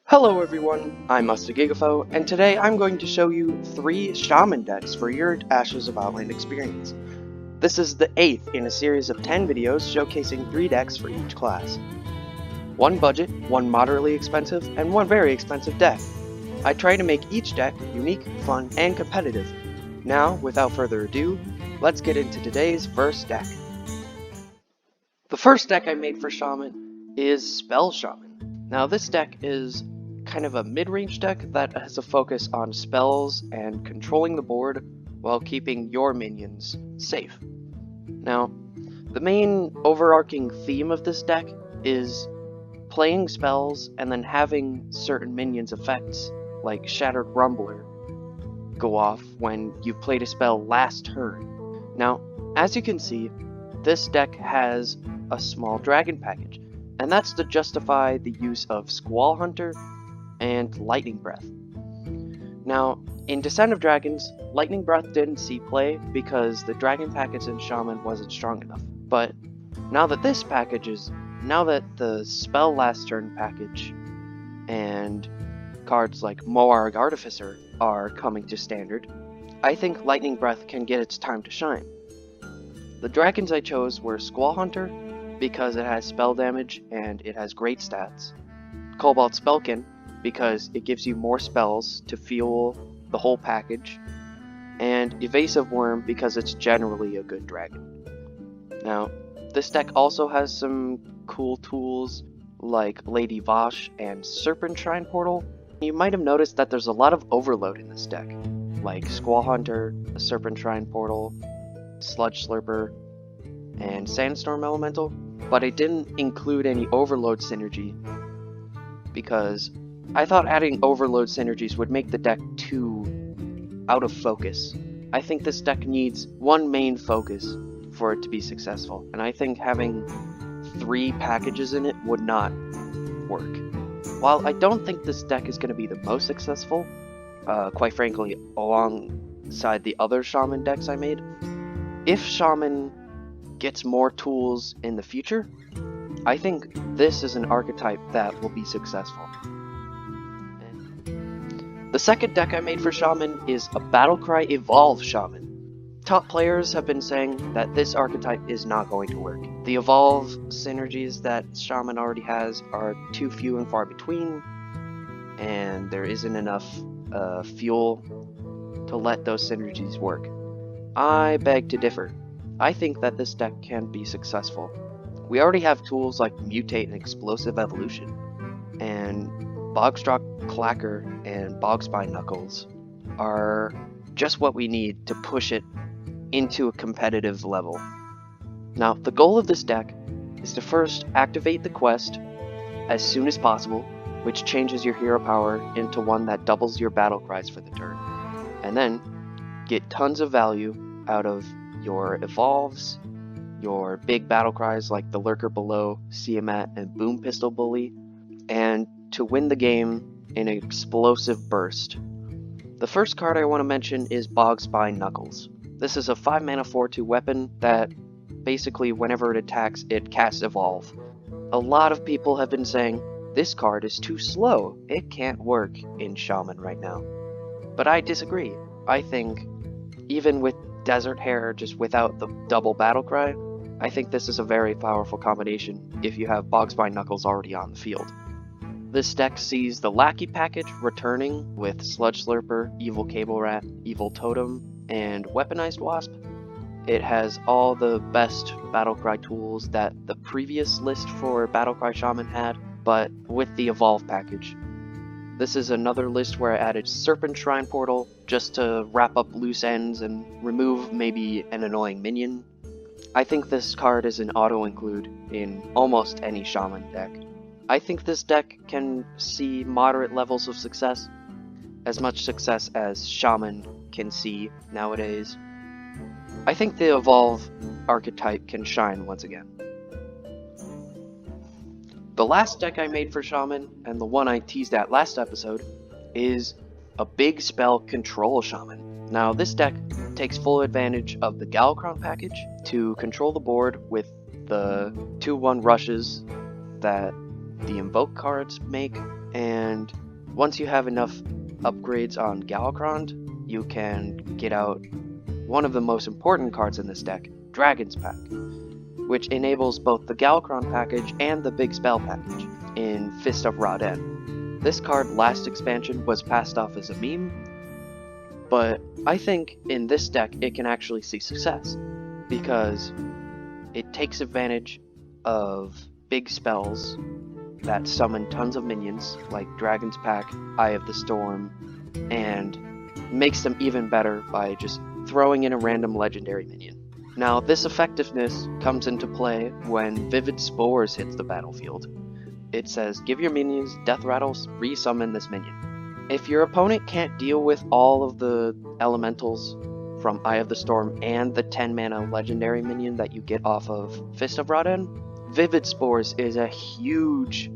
Hello everyone, I'm MustAGigafo, and today I'm going to show you 3 Shaman decks for your Ashes of Outland experience. This is the 8th in a series of 10 videos showcasing 3 decks for each class. 1 budget, 1 moderately expensive, and 1 very expensive deck. I try to make each deck unique, fun, and competitive. Now, without further ado, let's get into today's first deck. The first deck I made for Shaman is Spell Shaman. Now this deck is kind of a mid-range deck that has a focus on spells and controlling the board while keeping your minions safe. Now, the main overarching theme of this deck is playing spells and then having certain minions effects, like Shattered Rumbler, go off when you've played a spell last turn. Now, as you can see, this deck has a small dragon package, and that's to justify the use of Squall Hunter and Lightning Breath. Now, in Descent of Dragons, Lightning Breath didn't see play because the dragon package in Shaman wasn't strong enough. But now that the Spell Last Turn package and cards like Moarg Artificer are coming to standard, I think Lightning Breath can get its time to shine. The dragons I chose were Squall Hunter, because it has spell damage and it has great stats, Cobalt Spellkin, because it gives you more spells to fuel the whole package, and Evasive Worm because it's generally a good dragon. Now, this deck also has some cool tools like Lady Vosh and Serpent Shrine Portal. You might have noticed that there's a lot of overload in this deck, like Squall Hunter, Serpent Shrine Portal, Sludge Slurper, and Sandstorm Elemental, but I didn't include any overload synergy because I thought adding overload synergies would make the deck too out of focus. I think this deck needs one main focus for it to be successful, and I think having 3 packages in it would not work. While I don't think this deck is going to be the most successful, quite frankly, alongside the other Shaman decks I made, if Shaman gets more tools in the future, I think this is an archetype that will be successful. The second deck I made for Shaman is a Battlecry Evolve Shaman. Top players have been saying that this archetype is not going to work. The Evolve synergies that Shaman already has are too few and far between, and there isn't enough fuel to let those synergies work. I beg to differ. I think that this deck can be successful. We already have tools like Mutate and Explosive Evolution, and Bogstrock Clacker and Bogspine Knuckles are just what we need to push it into a competitive level. Now, the goal of this deck is to first activate the quest as soon as possible, which changes your hero power into one that doubles your battle cries for the turn, and then get tons of value out of your evolves, your big battle cries like the Lurker Below, Siamat, and Boom Pistol Bully, and to win the game in an explosive burst. The first card I want to mention is Bogspine Knuckles. This is a 5 mana 4/2 weapon that basically whenever it attacks, it casts Evolve. A lot of people have been saying, this card is too slow, it can't work in Shaman right now. But I disagree. I think even with Desert Hare just without the double battle cry, I think this is a very powerful combination if you have Bogspine Knuckles already on the field. This deck sees the Lackey package returning with Sludge Slurper, Evil Cable Rat, Evil Totem, and Weaponized Wasp. It has all the best Battlecry tools that the previous list for Battlecry Shaman had, but with the Evolve package. This is another list where I added Serpent Shrine Portal just to wrap up loose ends and remove maybe an annoying minion. I think this card is an auto-include in almost any Shaman deck. I think this deck can see moderate levels of success, as much success as Shaman can see nowadays. I think the Evolve archetype can shine once again. The last deck I made for Shaman, and the one I teased at last episode, is a big spell control Shaman. Now this deck takes full advantage of the Galakron package to control the board with the 2/1 rushes that the Invoke cards make, And once you have enough upgrades on Galakrond, you can get out one of the most important cards in this deck, Dragon's Pack, which enables both the Galakrond package and the Big Spell package in Fist of Ra-Den. This card last expansion was passed off as a meme, but I think in this deck it can actually see success, because it takes advantage of big spells that summon tons of minions, like Dragon's Pack, Eye of the Storm, and makes them even better by just throwing in a random legendary minion. Now, this effectiveness comes into play when Vivid Spores hits the battlefield. It says, give your minions death rattles, re-summon this minion. If your opponent can't deal with all of the elementals from Eye of the Storm and the 10 mana legendary minion that you get off of Fist of Ra-Den, Vivid Spores is a huge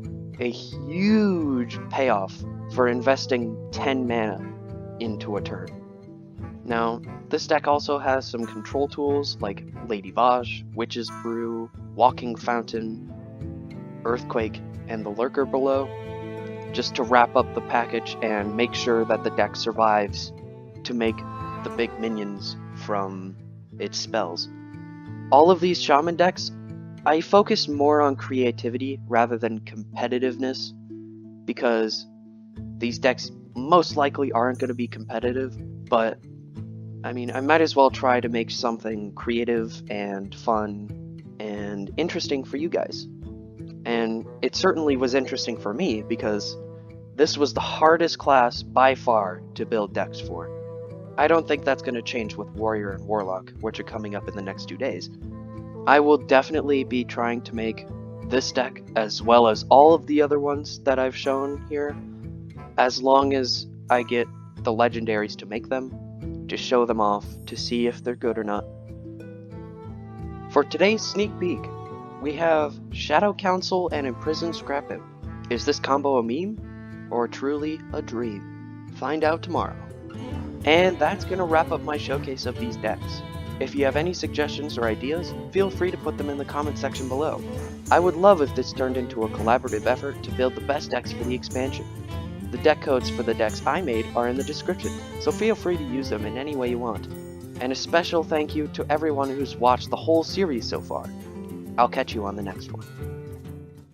payoff for investing 10 mana into a turn. Now, this deck also has some control tools like Lady Vaj, Witch's Brew, Walking Fountain, Earthquake, and the Lurker below, just to wrap up the package and make sure that the deck survives to make the big minions from its spells. All of these Shaman decks, I focus more on creativity rather than competitiveness, because these decks most likely aren't going to be competitive, but I mean, I might as well try to make something creative and fun and interesting for you guys. And it certainly was interesting for me, because this was the hardest class by far to build decks for. I don't think that's going to change with Warrior and Warlock, which are coming up in the next 2 days. I will definitely be trying to make this deck, as well as all of the other ones that I've shown here, as long as I get the legendaries to make them, to show them off, to see if they're good or not. For today's sneak peek, we have Shadow Council and Imprisoned Scrapbook. Is this combo a meme, or truly a dream? Find out tomorrow. And that's going to wrap up my showcase of these decks. If you have any suggestions or ideas, feel free to put them in the comment section below. I would love if this turned into a collaborative effort to build the best decks for the expansion. The deck codes for the decks I made are in the description, so feel free to use them in any way you want. And a special thank you to everyone who's watched the whole series so far. I'll catch you on the next one.